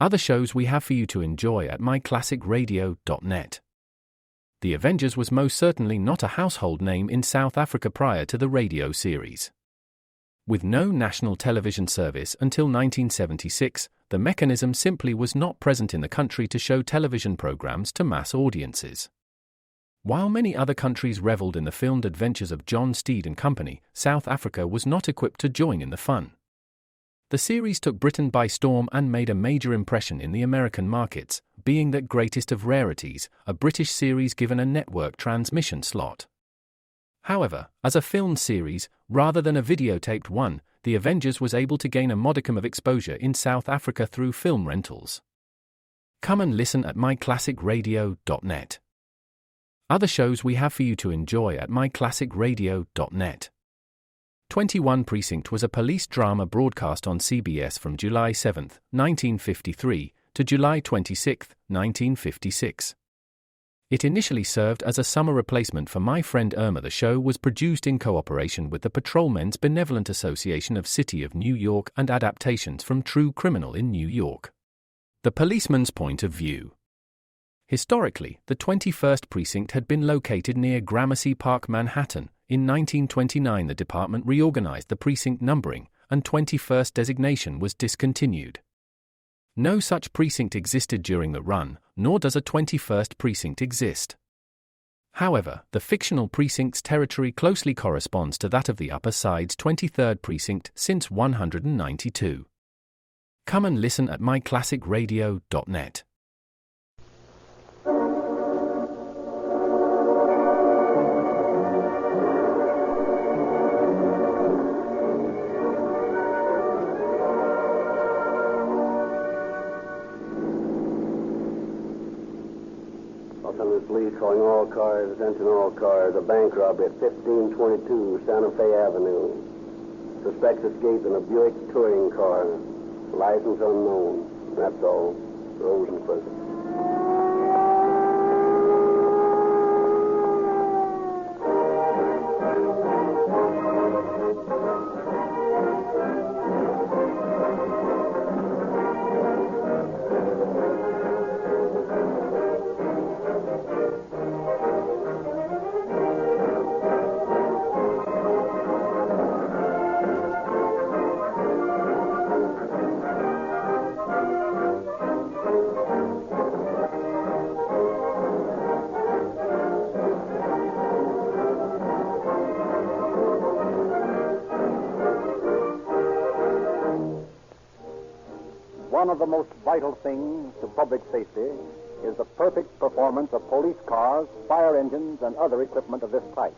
Other shows we have for you to enjoy at myclassicradio.net. The Avengers was most certainly not a household name in South Africa prior to the radio series. With no national television service until 1976, the mechanism simply was not present in the country to show television programs to mass audiences. While many other countries reveled in the filmed adventures of John Steed and company, South Africa was not equipped to join in the fun. The series took Britain by storm and made a major impression in the American markets, being that greatest of rarities, a British series given a network transmission slot. However, as a filmed series, rather than a videotaped one, The Avengers was able to gain a modicum of exposure in South Africa through film rentals. Come and listen at myclassicradio.net. Other shows we have for you to enjoy at myclassicradio.net. 21 Precinct was a police drama broadcast on CBS from July 7, 1953, to July 26, 1956. It initially served as a summer replacement for My Friend Irma. The show was produced in cooperation with the Patrolmen's Benevolent Association of City of New York and adaptations from True Criminal in New York. The Policeman's Point of View. Historically, the 21st Precinct had been located near Gramercy Park, Manhattan. In 1929, the department reorganized the precinct numbering, and 21st designation was discontinued. No such precinct existed during the run, nor does a 21st precinct exist. However, the fictional precinct's territory closely corresponds to that of the Upper Side's 23rd precinct since 192. Come and listen at myclassicradio.net. Police calling all cars, attention all cars. A bank robbery at 1522 Santa Fe Avenue. Suspects escaped in a Buick touring car. License unknown. That's all. Rosenford. One of the most vital things to public safety is the perfect performance of police cars, fire engines, and other equipment of this type.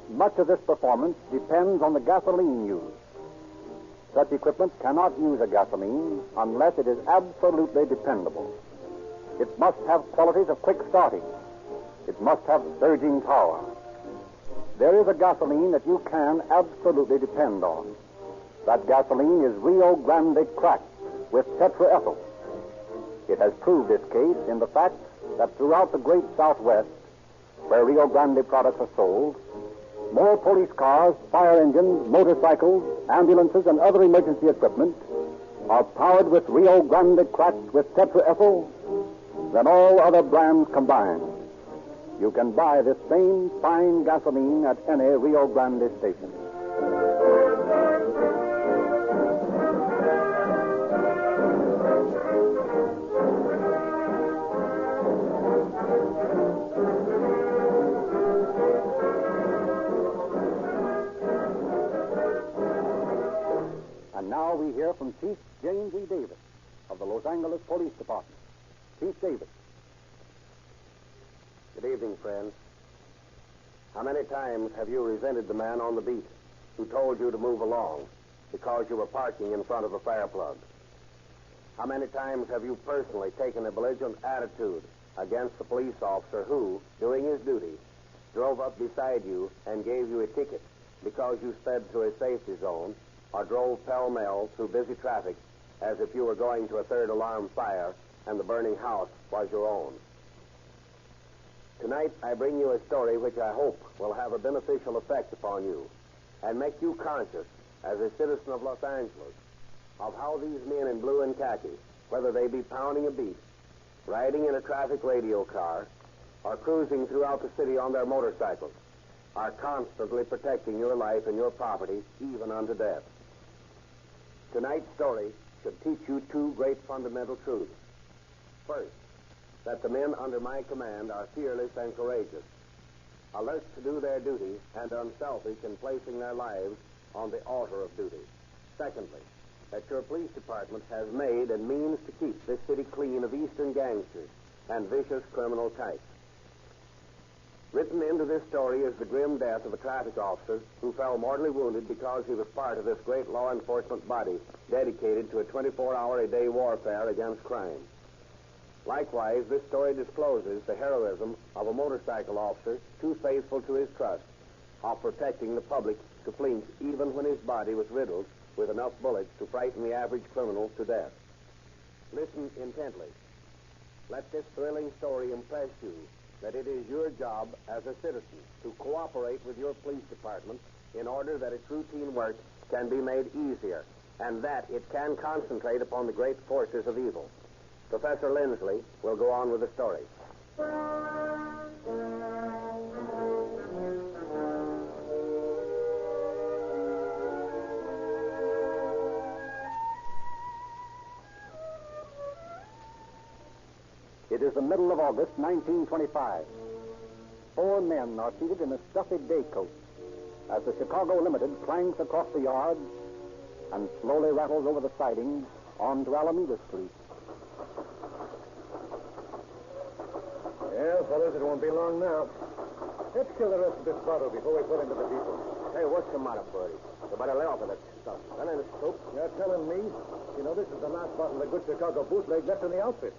Much of this performance depends on the gasoline used. Such equipment cannot use a gasoline unless it is absolutely dependable. It must have qualities of quick starting. It must have surging power. There is a gasoline that you can absolutely depend on. That gasoline is Rio Grande cracked with tetraethyl. It has proved its case in the fact that throughout the great Southwest, where Rio Grande products are sold, more police cars, fire engines, motorcycles, ambulances, and other emergency equipment are powered with Rio Grande cracked with tetraethyl than all other brands combined. You can buy this same fine gasoline at any Rio Grande station. And now we hear from Chief James E. Davis of the Los Angeles Police Department. Chief Davis. Good evening, friends. How many times have you resented the man on the beat who told you to move along because you were parking in front of a fire plug? How many times have you personally taken a belligerent attitude against the police officer who, doing his duty, drove up beside you and gave you a ticket because you sped through a safety zone or drove pell-mell through busy traffic as if you were going to a third alarm fire and the burning house was your own? Tonight, I bring you a story which I hope will have a beneficial effect upon you and make you conscious, as a citizen of Los Angeles, of how these men in blue and khaki whether they be pounding a beat, riding in a traffic radio car, or cruising throughout the city on their motorcycles, are constantly protecting your life and your property, even unto death. Tonight's story should teach you two great fundamental truths. First, that the men under my command are fearless and courageous, alert to do their duty and unselfish in placing their lives on the altar of duty. Secondly, that your police department has made and means to keep this city clean of eastern gangsters and vicious criminal types. Written into this story is the grim death of a traffic officer who fell mortally wounded because he was part of this great law enforcement body dedicated to a 24-hour-a-day warfare against crime. Likewise, this story discloses the heroism of a motorcycle officer too faithful to his trust of protecting the public to flinch even when his body was riddled with enough bullets to frighten the average criminal to death. Listen intently. Let this thrilling story impress you that it is your job as a citizen to cooperate with your police department in order that its routine work can be made easier and that it can concentrate upon the great forces of evil. Professor Lindsley will go on with the story. It is the middle of August, 1925. 4 men are seated in a stuffy day coach as the Chicago Limited clangs across the yards and slowly rattles over the siding onto Alameda Street. Well, fellas, it won't be long now. Let's kill the rest of this bottle before we pull into the depot. Hey, what's the matter, Birdie? You better lay off of that stuff. That ain't a scoop. You're telling me? You know, this is the last bottle of good Chicago bootleg left in the outfit.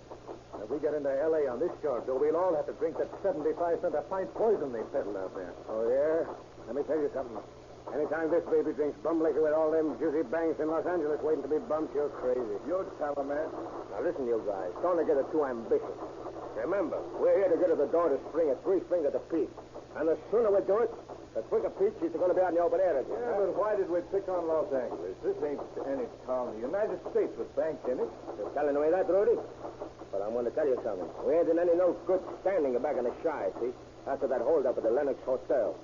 If we get into L.A. on this charge, though, we'll all have to drink that 75-cent a pint poison they peddle out there. Oh, yeah? Let me tell you something. Anytime this baby drinks bum liquor with all them juicy banks in Los Angeles waiting to be bumped, you're crazy. You tell him, man. Now, listen, you guys. Don't get it too ambitious. Remember, we're here to get to the door to spring at 3 fingers apiece. And the sooner we do it, the quicker Pete she's going to be out in the open air again. Yeah, but why did we pick on Los Angeles? This ain't any town in the United States with banks in it. You're telling me that, Rudy? But I'm going to tell you something. We ain't in any no good standing back in the Shy, see? After that holdup at the Lenox Hotel.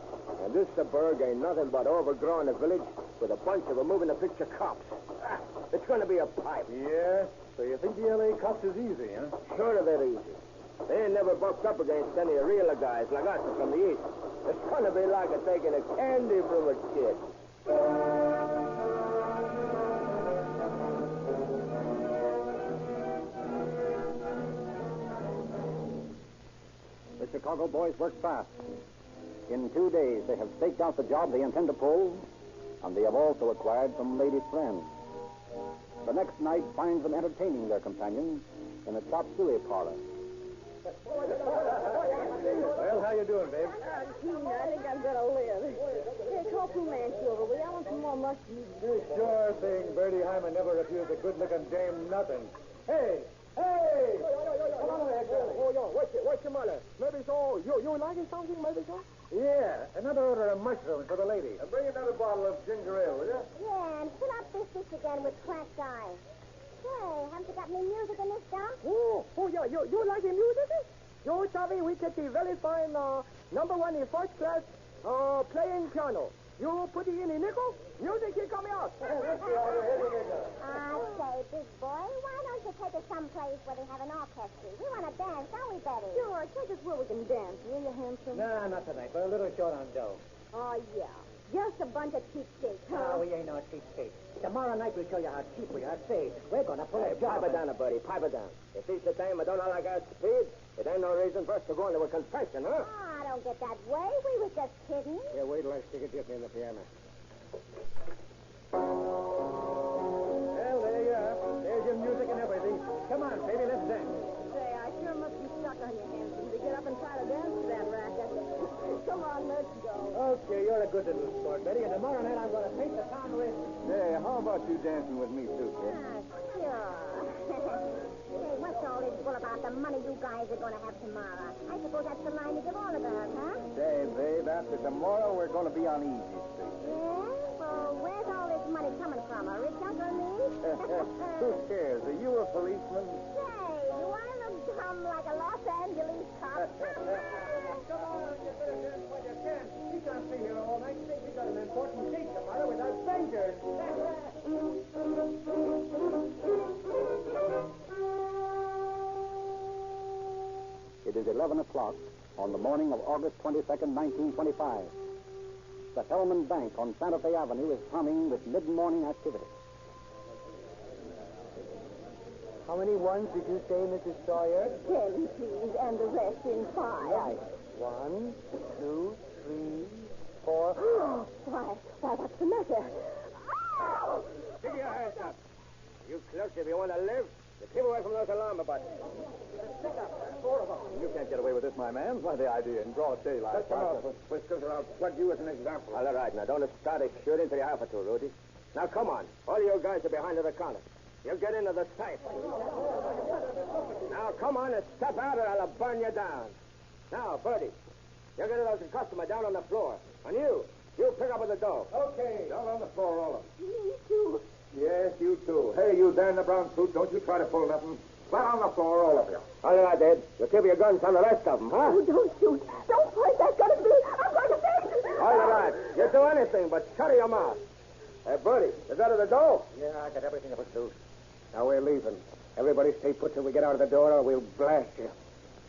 And this suburb ain't nothing but overgrown a village with a bunch of moving the picture cops. It's going to be a pipe. Yeah? So you think the L.A. cops is easy, huh? Sure they're easy. They ain't never bucked up against any real guys like us from the East. It's going to be like taking a candy from a kid. The Chicago boys work fast. In 2 days, they have staked out the job they intend to pull, and they have also acquired some lady friends. The next night finds them entertaining their companions in a chop suey parlor. Well, how you doing, babe? I think I'm going to live. Hey, call Pooh Manchu over, will you? I want some more mushrooms. Sure thing, Bertie Hyman never refused a good-looking dame nothing. Hey! Hey! Come on over here, Charlie. What's the matter? Maybe so. You liking something, maybe so? Yeah, another order of mushrooms for the lady. And bring another bottle of ginger ale, will you? Yeah, and fill up this dish again with cracked ice. Say, haven't you got any music in this dump? Yeah, you like the music? You, Chavi, we get the very fine, number 1 in first class, playing piano. You put it in the nickel, music here coming out. I say, big boy, why don't you take us someplace where they have an orchestra? We want to dance, don't we, Betty? Sure, take us where we can dance, will you, handsome? Nah, not tonight. We're a little short on dough. Oh, yeah. Just a bunch of cheapskates, huh? No, we ain't no cheapskate. Tomorrow night we'll show you how cheap we are. Say, we're going to pull a job. Pipe it down, buddy. Pipe it down. If he's the dame I don't know like our speed, it ain't no reason for us to go into a confession, huh? Oh, don't get that way. We was just kidding. Yeah, wait till I stick a dip in the piano. Well, there you are. There's your music and everything. Come on, baby, let's dance. Say, I sure must be stuck on you, handsome, to get up and try to dance to that racket. Come on, let's go. Okay, you're a good little sport, Betty, and tomorrow night I'm going to paint the town red. Hey, how about you dancing with me, too, kid? Sure. Say, what's all this bull about the money you guys are going to have tomorrow? I suppose that's the line you give all the girls, huh? Say, babe, after tomorrow, we're going to be on Easy Street. Yeah? Well, where's all this the money coming from? A rich uncle and me? Who cares? Are you a policeman? Say, do I look dumb like a Los Angeles cop? Come on, you better dance while you can. We can't stay here all night. We got an important date tomorrow with our strangers. It is 11 o'clock on the morning of August 22nd, 1925. The Hellman Bank on Santa Fe Avenue is humming with mid-morning activity. How many ones did you say, Mrs. Sawyer? 10, please, and the rest in 5. Right. 1, 2, 3, 4. Why, what's the matter? Oh! Stick your hands up. You clerks, if you want to live, you keep away from those alarm buttons. You can't get away with this, my man. Why the idea in broad daylight? Come on, Whiskers, or I'll plug you as an example. All right, now don't start a shooting till you have to, Rudy. Now come on. All you guys are behind the counter. You get into the safe. Now come on and step out or I'll burn you down. Now, Bertie, you get those customer down on the floor. And you pick up at the door. Okay. Down on the floor, all of them. Me too. Yes, you too. Hey, you there in the brown suit, don't you try to pull nothing. Flat on the floor, all of you. All right, Ed. You keep your guns on the rest of them, huh? Oh, don't shoot. Don't point that gun at me. I'm going to faint. All right. You do anything but shut your mouth. Hey, Bertie, you got to the door? Yeah, I got everything in pursuit. Now we're leaving. Everybody stay put till we get out of the door or we'll blast you.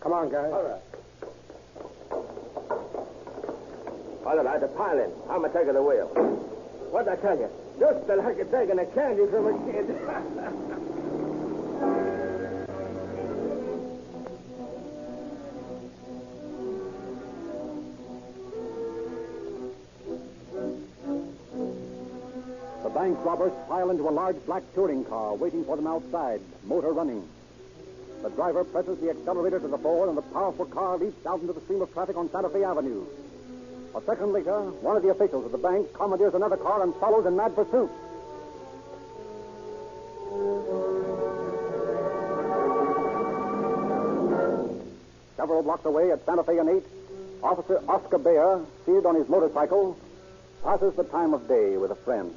Come on, guys. All right. All right, the pilot. I'm going to take the wheel. What'd I tell you? Just like you're taking a candy from a kid. The bank robbers file into a large black touring car waiting for them outside, motor running. The driver presses the accelerator to the floor and the powerful car leaps out into the stream of traffic on Santa Fe Avenue. A second later, one of the officials of the bank commandeers another car and follows in mad pursuit. Several blocks away at Santa Fe and 8, Officer Oscar Bayer, seated on his motorcycle, passes the time of day with a friend.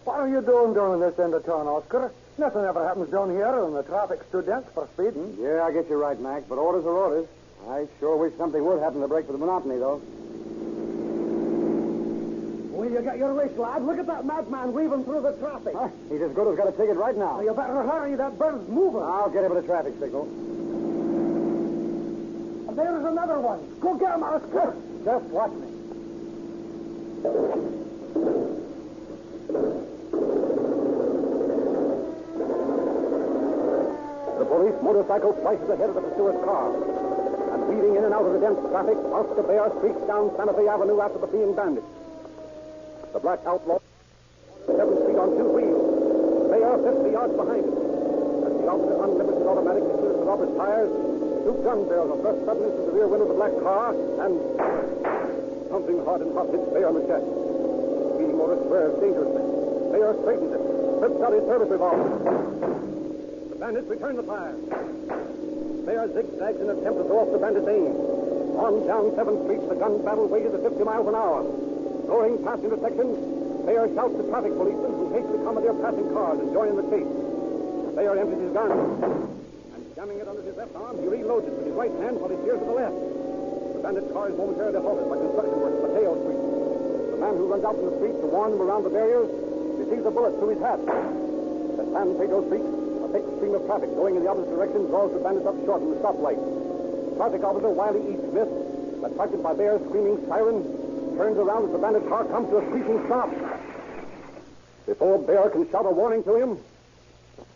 What are you doing down in this end of town, Oscar? Nothing ever happens down here and the traffic's too dense for speeding. Yeah, I get you right, Mac, but orders are orders. I sure wish something would happen to break the monotony, though. Will you get your wish, lad? Look at that madman weaving through the traffic. Huh? He's as good as got a ticket right now. Well, you better hurry. That bird's moving. I'll get him at a traffic signal. And there's another one. Go get him, Oscar. Just watch me. The police motorcycle slices ahead of the pursuer's car. And weaving in and out of the dense traffic, Oscar Bayer streaks down Santa Fe Avenue after the fleeing bandits. The black outlaw 7th Street on 2 wheels. Bayer 50 yards behind him. As the officer unlimits his automatic and shoots the robber's tires, 2 gun barrels are thrust suddenly through the rear window of the black car, and something hard and hot hits Bayer on the chest. The speeding motor swerves dangerously. Bayer straightens it, whips out his service revolver. The bandits return the fire. Bayer zigzags in an attempt to throw off the bandits' aim. On down 7th Street, the gun battle wages at 50 miles an hour. Roaring past intersections, Bayer shouts to traffic policemen who hastily commandeer passing cars and join in the chase. Bayer empties his gun, and jamming it under his left arm, he reloads it with his right hand while he steers to the left. The bandit car is momentarily halted by construction work at Mateo Street. The man who runs out from the street to warn them around the barriers receives a bullet through his hat. At San Pedro Street, a thick stream of traffic going in the opposite direction draws the bandits up short from the stoplight. Traffic officer Wiley E. Smith, attracted by Bayer's screaming siren, turns around as the bandit car comes to a screeching stop. Before Bayer can shout a warning to him,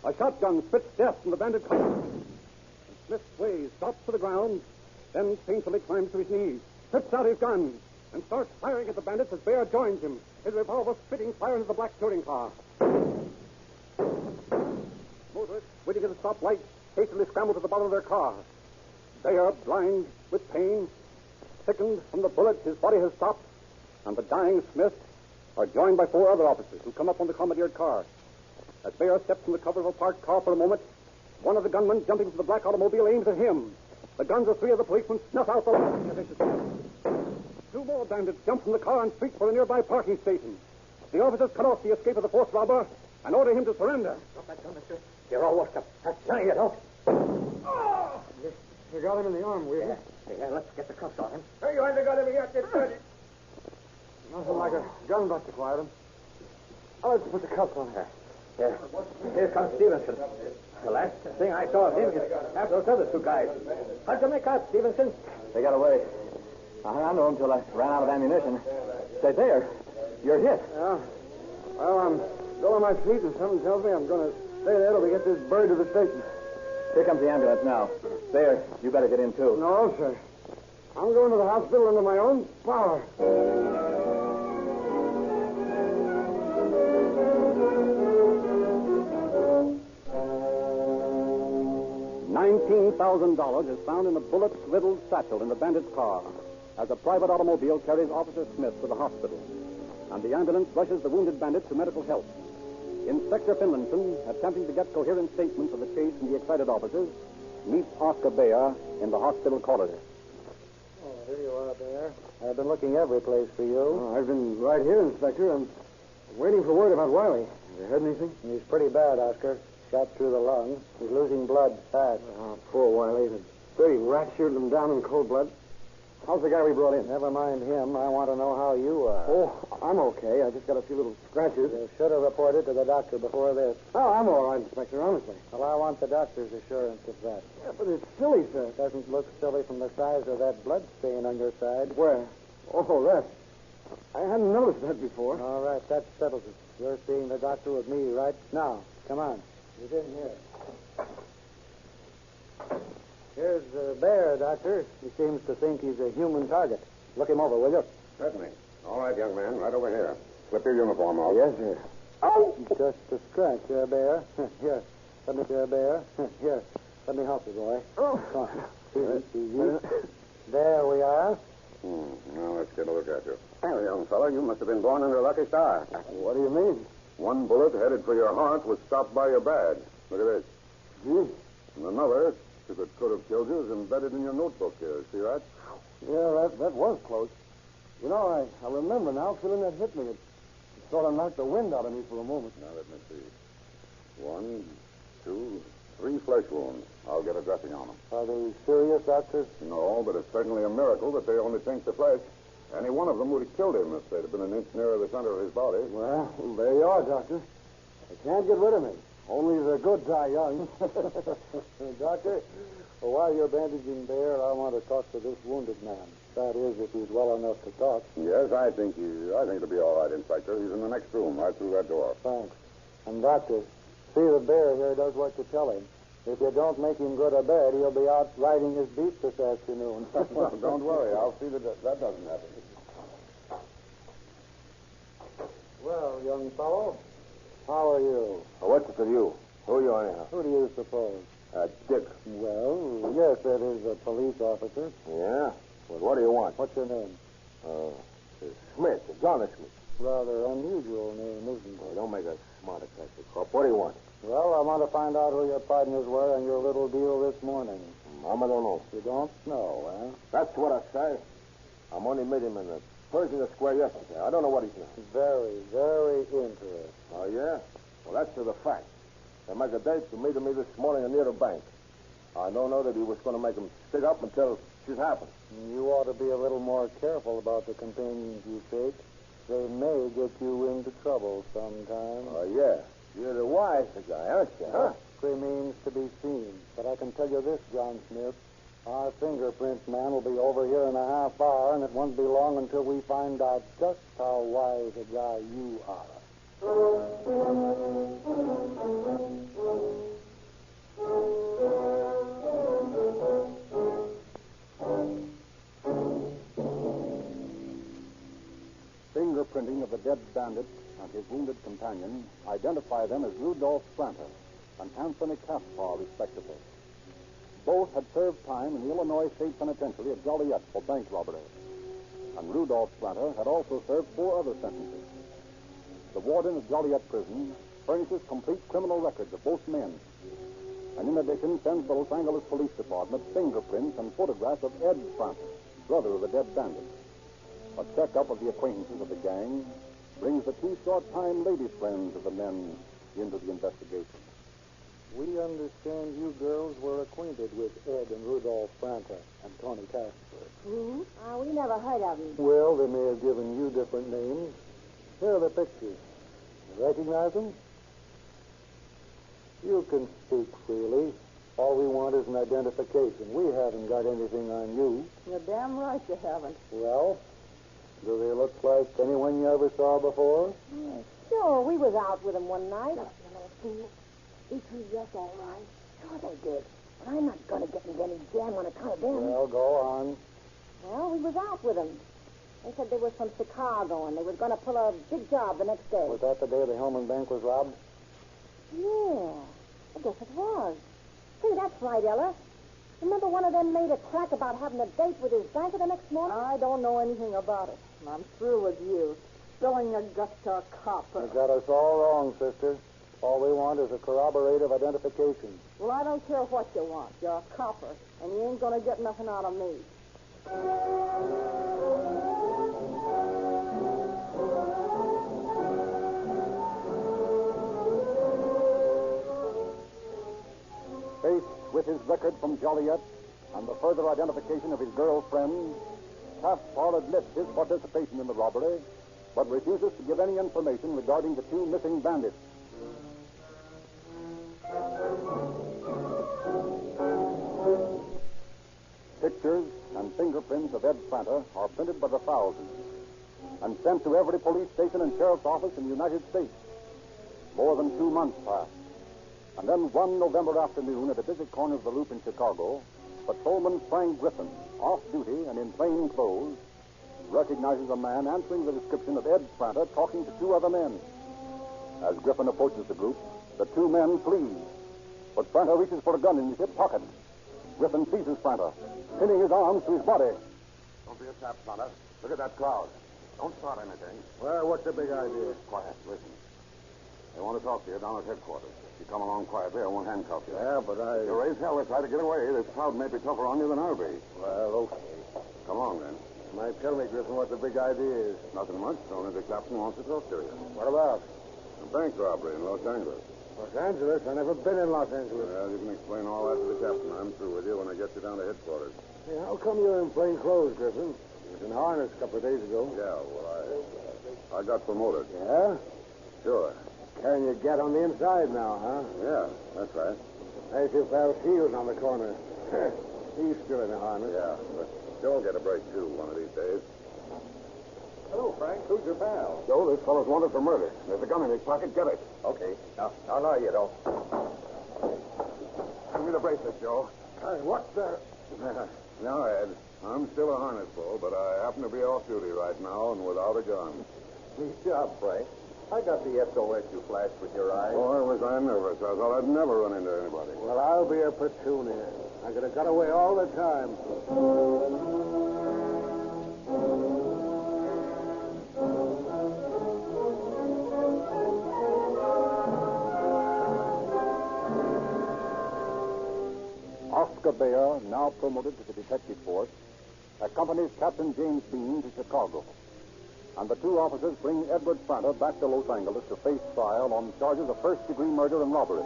a shotgun spits death from the bandit car. Smith sways, drops to the ground, then painfully climbs to his knees, trips out his gun, and starts firing at the bandits as Bayer joins him, his revolver spitting fire into the black touring car. Motorists, waiting at the stoplight, hastily scramble to the bottom of their car. Bayer, blind with pain, sickened from the bullets, his body has stopped, and the dying Smith are joined by 4 other officers who come up on the commandeered car. As Bayer steps from the cover of a parked car for a moment, one of the gunmen jumping from the black automobile aims at him. The guns of 3 of the policemen snuff out the light. 2 more bandits jump from the car and streak for a nearby parking station. The officers cut off the escape of the forced robber and order him to surrender. Drop that gun, mister. You're all washed up. That's Johnny, you know. Oh! You got him in the arm, will you? Yeah, let's get the cuffs on him. Hey, you haven't got him yet, this dirty. Nothing like a gun butt to quiet him. Now let's put the cuffs on him. Here comes Stevenson. The last thing I saw of him is after those other two guys. How'd you make out, Stevenson? They got away. I hung on to them until I ran out of ammunition. Say, there. You're hit. Yeah. Well, I'm still on my feet, and something tells me I'm going to stay there till we get this bird to the station. Here comes the ambulance now. There. You better get in, too. No, sir. I'm going to the hospital under my own power. $19,000 is found in a bullet-riddled satchel in the bandit's car as a private automobile carries Officer Smith to the hospital, and the ambulance rushes the wounded bandit to medical help. Inspector Finlinson, attempting to get coherent statements of the chase from the excited officers, meets Oscar Bayer in the hospital corridor. Oh, here you are, Bear. I've been looking every place for you. Oh, I've been right here, Inspector. I'm waiting for word about Wiley. Have you heard anything? He's pretty bad, Oscar. Shot through the lung. He's losing blood fast. Oh, poor Wiley. The dirty rat shooted him down in cold blood. How's the guy we brought in? Never mind him. I want to know how you are. Oh, I'm okay. I just got a few little scratches. You should have reported to the doctor before this. Oh, I'm all right, Inspector, honestly. Well, I want the doctor's assurance of that. Yeah, but it's silly, sir. It doesn't look silly from the size of that blood stain on your side. Where? Oh, that. I hadn't noticed that before. All right, that settles it. You're seeing the doctor with me right now. Come on. He's in here. Here's Bear, Doctor. He seems to think he's a human target. Look him over, will you? Certainly. All right, young man. Right over here. Slip your uniform off. Yes, sir. Oh! Just a scratch, Bear. Here. Let me, Bear. Here. Let me help you, boy. Oh. Come on. Easy. There we are. Now, let's get a look at you. Well, young fellow, you must have been born under a lucky star. What do you mean? One bullet headed for your heart was stopped by your bag. Look at this. Gee. And another, if it could have killed you, is embedded in your notebook here. See that? Yeah, that was close. You know, I remember now feeling that hit me. It sort of knocked the wind out of me for a moment. Now, let me see. 1, 2, 3 flesh wounds. I'll get a dressing on them. Are they serious, Doctor? No, but it's certainly a miracle that they only sink the flesh. Any one of them would have killed him if they'd have been an inch nearer the center of his body. Well, there you are, Doctor. They can't get rid of me. Only the good die young. Doctor, while you're bandaging Bear, I want to talk to this wounded man. That is, if he's well enough to talk. Yes, I think it'll be all right, Inspector. He's in the next room, right through that door. Thanks. And, Doctor, see the Bear here does what you tell him. If you don't make him go to bed, he'll be out riding his beat this afternoon. Well, don't worry. I'll see that doesn't happen. Well, young fellow, how are you? What's it to you? Who are you anyhow? Who do you suppose? Dick. Well, yes, that is a police officer. Yeah? Well, what do you want? What's your name? Smith. John Smith. Rather unusual name, isn't it? Well, don't make a smart attack, Cop. What do you want? Well, I want to find out who your partners were in your little deal this morning. I don't know. You don't know, eh? That's what I say. I'm only met him in the Pershing Square yesterday. I don't know what he's done. Very, very interesting. Oh, yeah? Well, that's the fact. They make a date to meet me this morning near the bank. I don't know that he was going to make him stick up until shit happened. You ought to be a little more careful about the companions you take. They may get you into trouble sometime. Oh, yeah. You're the wise guy, aren't you, huh? Remains to be seen. But I can tell you this, John Smith. Our fingerprint man will be over here in a half hour, and it won't be long until we find out just how wise a guy you are. Fingerprinting of the dead bandit and his wounded companion identify them as Rudolph Spranter and Anthony Caspar, respectively. Both had served time in the Illinois State Penitentiary at Joliet for bank robbery. And Rudolph Spranter had also served 4 other sentences. The warden of Joliet Prison furnishes complete criminal records of both men, and in addition sends the Los Angeles Police Department fingerprints and photographs of Ed Spranter, brother of the dead bandit. A checkup of the acquaintances of the gang brings the two short-time lady friends of the men into the investigation. We understand you girls were acquainted with Ed and Rudolph Franta and Tony Casper. Who? We never heard of them. Well, they may have given you different names. Here are the pictures. You recognize them? You can speak freely. All we want is an identification. We haven't got anything on you. You're damn right you haven't. Well, do they look like anyone you ever saw before? Sure, we was out with them one night. You little fool. They treated us all right. Sure they did. But I'm not going to get into any jam on account of them. Well, go on. Well, we was out with them. They said they was from Chicago, and they was going to pull a big job the next day. Was that the day the Hellman Bank was robbed? Yeah, I guess it was. Say, that's right, Ella. Remember one of them made a crack about having a date with his banker the next morning? I don't know anything about it. And I'm through with you. Spilling your guts to a copper. You got us all wrong, sister. All we want is a corroborative identification. Well, I don't care what you want. You're a copper, and you ain't going to get nothing out of me. Faced with his record from Joliet and the further identification of his girlfriend, Caspar admits his participation in the robbery, but refuses to give any information regarding the two missing bandits. Pictures and fingerprints of Ed Franta are printed by the thousands and sent to every police station and sheriff's office in the United States. More than 2 months passed. And then one November afternoon at a busy corner of the Loop in Chicago, Patrolman Frank Griffin, off duty and in plain clothes, recognizes a man answering the description of Ed Franta talking to two other men. As Griffin approaches the group, the two men flee. But Franta reaches for a gun in his hip pocket. Griffin seizes Franta, pinning his arms to his body. Don't be a chap, Franta. Look at that crowd. Don't start anything. Well, what's the big idea? Quiet. Listen. They want to talk to you down at headquarters. If you come along quietly, I won't handcuff you. Yeah, but If you raise hell, they try to get away. This crowd may be tougher on you than I'll be. Well, okay. Come along, then. You might tell me, Griffin, what the big idea is. Nothing much. Only the captain wants to talk to you. What about? A bank robbery in Los Angeles. Los Angeles? I've never been in Los Angeles. Well, you can explain all that to the captain. I'm through with you when I get you down to headquarters. Hey, how come you're in plain clothes, Griffin? You was in harness a couple of days ago. Yeah, well, I got promoted. Yeah? Sure. Carrying your gat on the inside now, huh? Yeah, that's right. There's your pal Shields on the corner. He's still in the harness. Yeah, but Joe'll get a break, too, one of these days. Hello, Frank. Who's your pal? Joe, this fellow's wanted for murder. There's a gun in his pocket. Get it. Okay. No, you don't. Give me the bracelet, Joe. Hey, what the... Now, Ed, I'm still a harness bull, but I happen to be off duty right now and without a gun. Nice job, Frank. I got the SOS you flashed with your eyes. Boy, was I nervous. I thought I'd never run into anybody. Well, I'll be a platoon here. I could have got away all the time. Oscar Bayer, now promoted to the detective force, accompanies Captain James Bean to Chicago. And the two officers bring Edward Franta back to Los Angeles to face trial on charges of first-degree murder and robbery.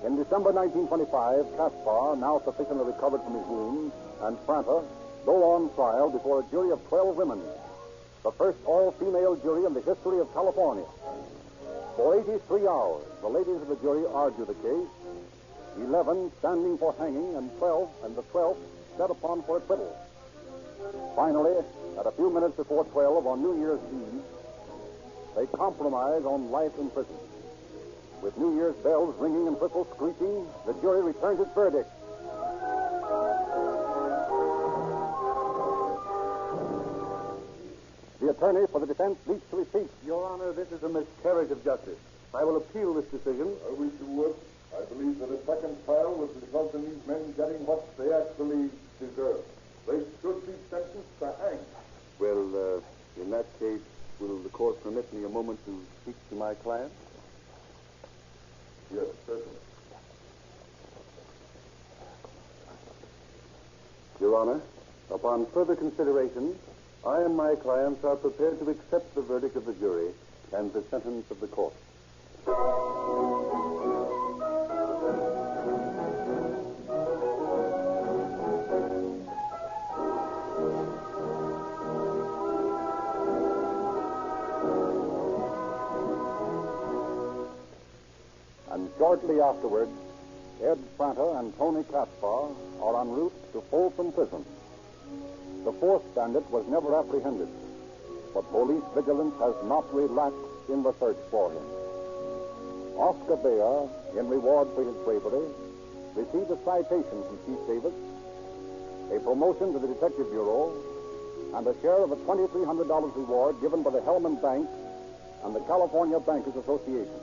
In December 1925, Caspar, now sufficiently recovered from his wounds, and Franta go on trial before a jury of 12 women, the first all-female jury in the history of California. For 83 hours, the ladies of the jury argue the case, 11 standing for hanging and the 12th set upon for acquittal. Finally, at a few minutes before 12 on New Year's Eve, they compromise on life in prison. With New Year's bells ringing and whistles screeching, the jury returns its verdict. The attorney for the defense leaps to his feet. Your Honor, this is a miscarriage of justice. I will appeal this decision. I wish you would. I believe that a second trial would result in these men getting what they actually deserve. They should be sentenced to hang. Well, in that case, will the court permit me a moment to speak to my client? Yes, certainly. Your Honor, upon further consideration, I and my clients are prepared to accept the verdict of the jury and the sentence of the court. And shortly afterward, Ed Franta and Tony Caspar are en route to Folsom Prison. The fourth bandit was never apprehended, but police vigilance has not relaxed in the search for him. Oscar Bayer, in reward for his bravery, received a citation from Chief Davis, a promotion to the Detective Bureau, and a share of a $2,300 reward given by the Hellman Bank and the California Bankers Association.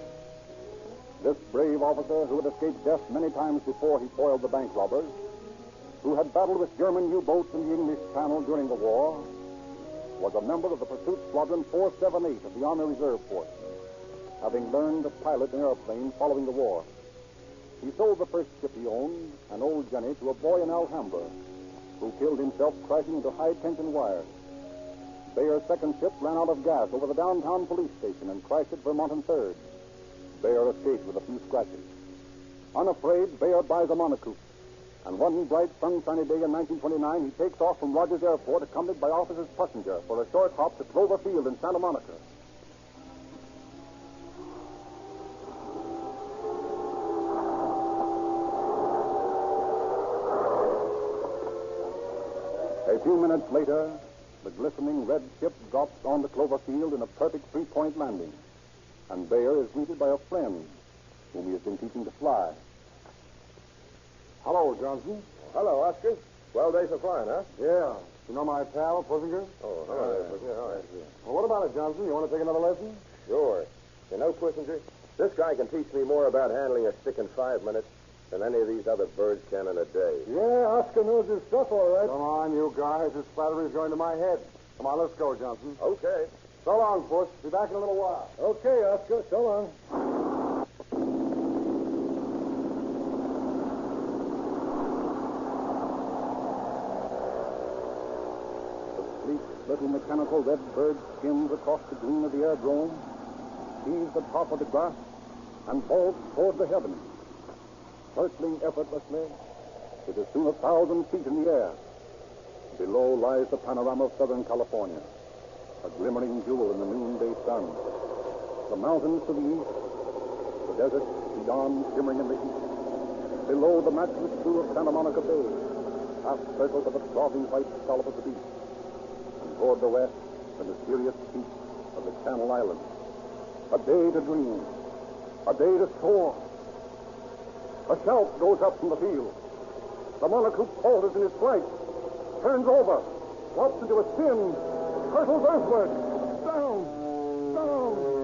This brave officer, who had escaped death many times before he foiled the bank robbers, who had battled with German U-boats in the English Channel during the war, was a member of the Pursuit Squadron 478 of the Army Reserve Force, having learned to pilot an airplane following the war. He sold the first ship he owned, an old Jenny, to a boy in Alhambra, who killed himself crashing into high-tension wires. Bayer's second ship ran out of gas over the downtown police station and crashed at Vermont and 3rd. Bayer escaped with a few scratches. Unafraid, Bayer buys a monocoque, and one bright, sunshiny day in 1929, he takes off from Rogers Airport, accompanied by Officer's Passenger, for a short hop to Clover Field in Santa Monica. A few minutes later, the glistening red ship drops onto Clover Field in a perfect three-point landing, and Bayer is greeted by a friend whom he has been teaching to fly. Hello, Johnson. Hello, Oscar. 12 days of flying, huh? Yeah. You know my pal, Plessinger? Oh, hello. All right. Well, what about it, Johnson? You want to take another lesson? Sure. You know, Plessinger, this guy can teach me more about handling a stick in 5 minutes than any of these other birds can in a day. Yeah, Oscar knows his stuff, all right. Come on, you guys. This flattery's going to my head. Come on, let's go, Johnson. Okay. So long, Puss. Be back in a little while. Okay, Oscar. So long. Little mechanical red bird skims across the green of the aerodrome, sees the top of the grass, and falls toward the heavens. Circling effortlessly, it is soon 1,000 feet in the air. Below lies the panorama of Southern California, a glimmering jewel in the noonday sun. The mountains to the east, the desert beyond shimmering in the heat. Below, the matchless blue of Santa Monica Bay, half circled by the throbbing white scallop of the beach. Toward the west, the mysterious peaks of the Channel Islands. A day to dream. A day to soar. A shout goes up from the field. The monocoque falters in his flight, turns over, flops into a spin, hurtles earthward. Down, down, down.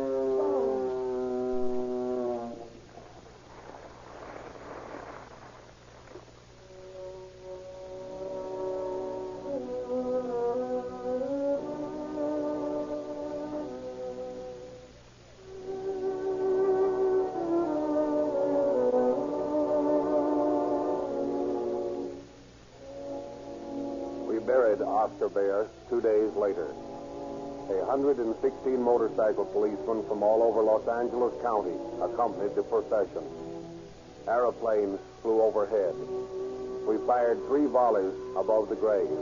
Oscar Bayer 2 days later. 116 motorcycle policemen from all over Los Angeles County accompanied the procession. Aeroplanes flew overhead. We fired 3 volleys above the grave,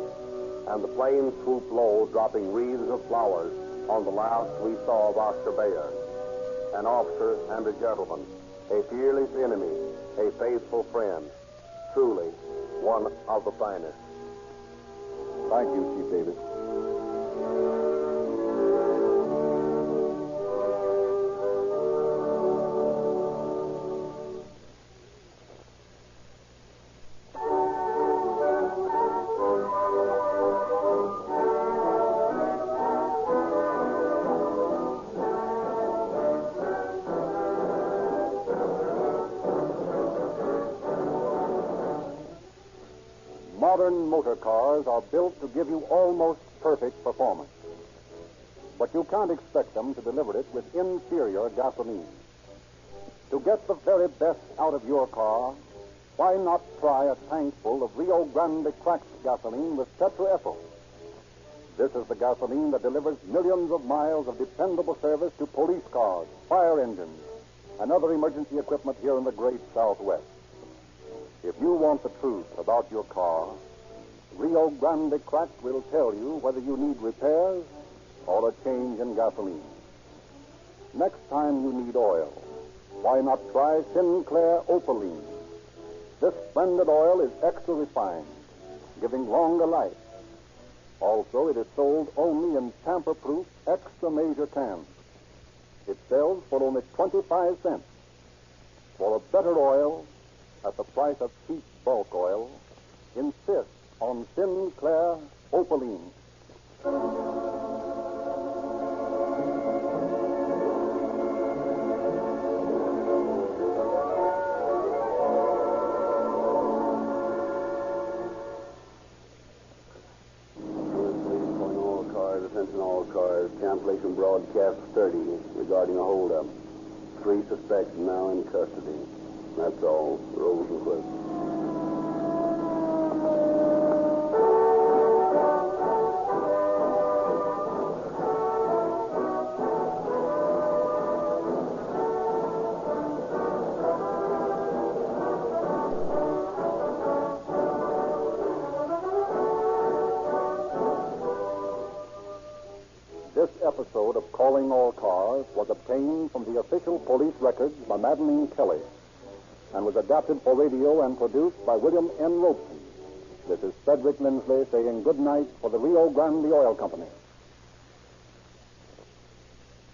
and the planes swooped low, dropping wreaths of flowers on the last we saw of Oscar Bayer, an officer and a gentleman, a fearless enemy, a faithful friend, truly one of the finest. Thank you, Chief Davis. Modern motor cars are built to give you almost perfect performance. But you can't expect them to deliver it with inferior gasoline. To get the very best out of your car, why not try a tank full of Rio Grande cracked gasoline with tetraethyl? This is the gasoline that delivers millions of miles of dependable service to police cars, fire engines, and other emergency equipment here in the great Southwest. If you want the truth about your car, Rio Grande Cracked will tell you whether you need repairs or a change in gasoline. Next time you need oil, why not try Sinclair Opaline? This splendid oil is extra refined, giving longer life. Also, it is sold only in tamper-proof, extra-major cans. It sells for only 25 cents. For a better oil, at the price of cheap bulk oil, insist on Sinclair Opaline. Attention all cars. Cancellation broadcast 30 regarding a holdup. 3 suspects now in custody. That's all. Rosenquist. This episode of Calling All Cars was obtained from the official police records by Madeline Kelly and was adapted for radio and produced by William N. Robeson. This is Frederick Lindsley saying good night for the Rio Grande Oil Company.